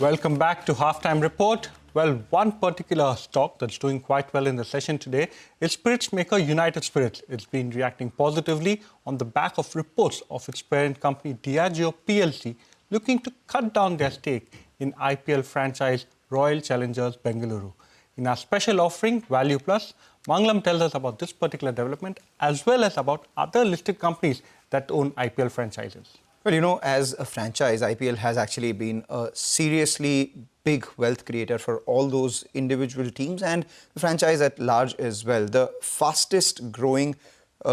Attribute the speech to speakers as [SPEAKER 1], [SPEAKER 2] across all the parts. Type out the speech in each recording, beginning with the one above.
[SPEAKER 1] Welcome back to Halftime Report. Well, one particular stock that's doing quite well in the session today is spirits maker United Spirits. It's been reacting positively on the back of reports of its parent company Diageo Plc looking to cut down their stake in IPL franchise Royal Challengers Bengaluru. In our special offering, Value Plus, Mangalam tells us about this particular development as well as about other listed companies that own IPL franchises.
[SPEAKER 2] Well, you know, as a franchise, IPL has actually been a seriously big wealth creator for all those individual teams and the franchise at large as well. The fastest growing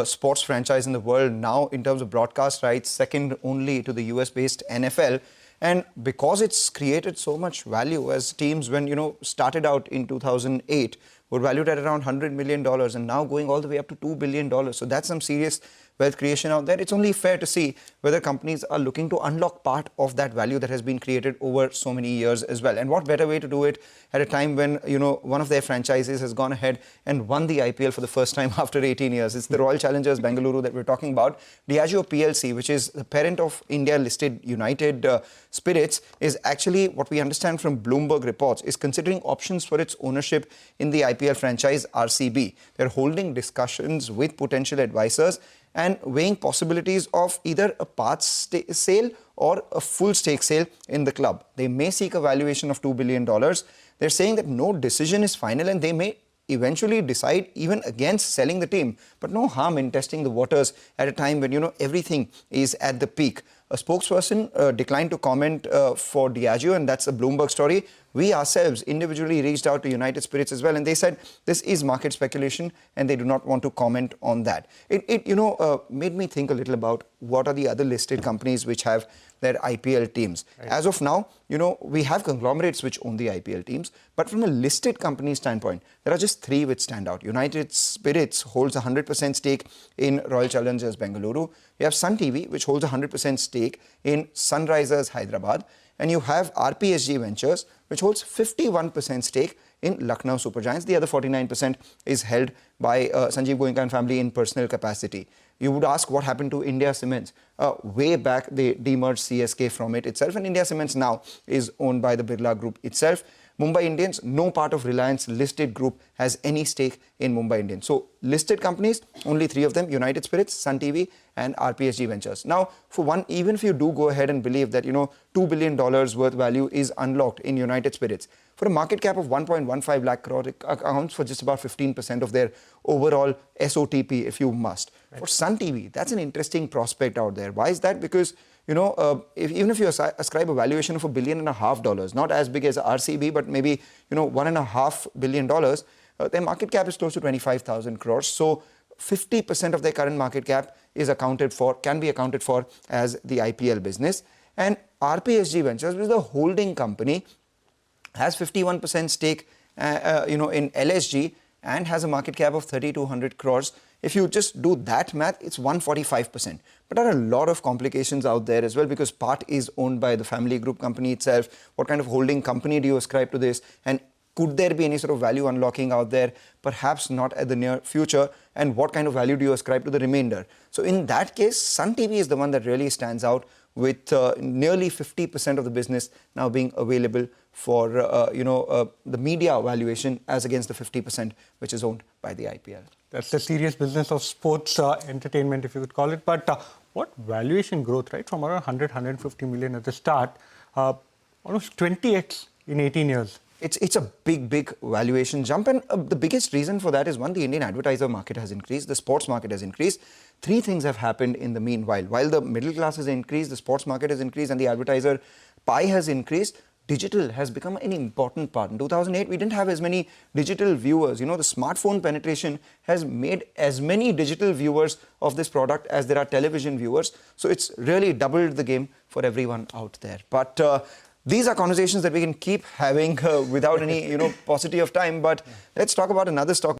[SPEAKER 2] sports franchise in the world now in terms of broadcast rights, second only to the US-based NFL. And because it's created so much value, as teams when, started out in 2008 were valued at around $100 million and now going all the way up to $2 billion. So that's some serious wealth creation out there. It's only fair to see whether companies are looking to unlock part of that value that has been created over so many years as well. And what better way to do it at a time when, one of their franchises has gone ahead and won the IPL for the first time after 18 years. It's the Royal Challengers Bengaluru that we're talking about. Diageo Plc, which is the parent of India-listed United Spirits, is actually, what we understand from Bloomberg reports, is considering options for its ownership in the IPL franchise RCB. They're holding discussions with potential advisors and weighing possibilities of either a part sale or a full stake sale in the club. They may seek a valuation of $2 billion. They're saying that no decision is final and they may eventually decide even against selling the team, but no harm in testing the waters at a time when, everything is at the peak. A spokesperson declined to comment for Diageo, and that's a Bloomberg story. We ourselves individually reached out to United Spirits as well, and they said this is market speculation and they do not want to comment on that. It made me think a little about what are the other listed companies which have their IPL teams. Right. As of now, we have conglomerates which own the IPL teams, but from a listed company standpoint, there are just three which stand out. United Spirits holds a 100% stake in Royal Challengers Bengaluru. You have Sun TV, which holds a 100% stake in Sunrisers Hyderabad. And you have RPSG Ventures, which holds 51% stake in Lucknow Super Giants. The other 49% is held by Sanjeev Goenka and family in personal capacity. You would ask what happened to India Cements. Way back, they demerged CSK from it itself, and India Cements now is owned by the Birla Group itself. Mumbai Indians, no part of Reliance listed group has any stake in Mumbai Indians. So listed companies, only three of them, United Spirits, Sun TV and RPSG Ventures. Now, for one, even if you do go ahead and believe that, $2 billion worth value is unlocked in United Spirits, for a market cap of 1.15 lakh crore, it accounts for just about 15% of their overall SOTP, if you must. Right. For Sun TV, that's an interesting prospect out there. Why is that? Because even if you ascribe a valuation of $1.5 billion, not as big as RCB, but maybe, $1.5 billion, their market cap is close to 25,000 crores. So 50% of their current market cap is can be accounted for as the IPL business. And RPSG Ventures, which is the holding company, has 51% stake, in LSG and has a market cap of 3,200 crores. If you just do that math, it's 145%. But there are a lot of complications out there as well because part is owned by the family group company itself. What kind of holding company do you ascribe to this? And could there be any sort of value unlocking out there? Perhaps not at the near future. And what kind of value do you ascribe to the remainder? So in that case, Sun TV is the one that really stands out with nearly 50% of the business now being available for, the media valuation as against the 50% which is owned by the IPL.
[SPEAKER 1] That's the serious business of sports entertainment, if you could call it. But what valuation growth, right? From around 150 million at the start, almost 20x in 18 years.
[SPEAKER 2] It's a big valuation jump, and the biggest reason for that is one, the Indian advertiser market has increased, the sports market has increased. Three things have happened in the meanwhile. While the middle class has increased, the sports market has increased, and the advertiser pie has increased, digital has become an important part. In 2008, we didn't have as many digital viewers. The smartphone penetration has made as many digital viewers of this product as there are television viewers. So it's really doubled the game for everyone out there. But these are conversations that we can keep having without any, paucity of time. But let's talk about another stock.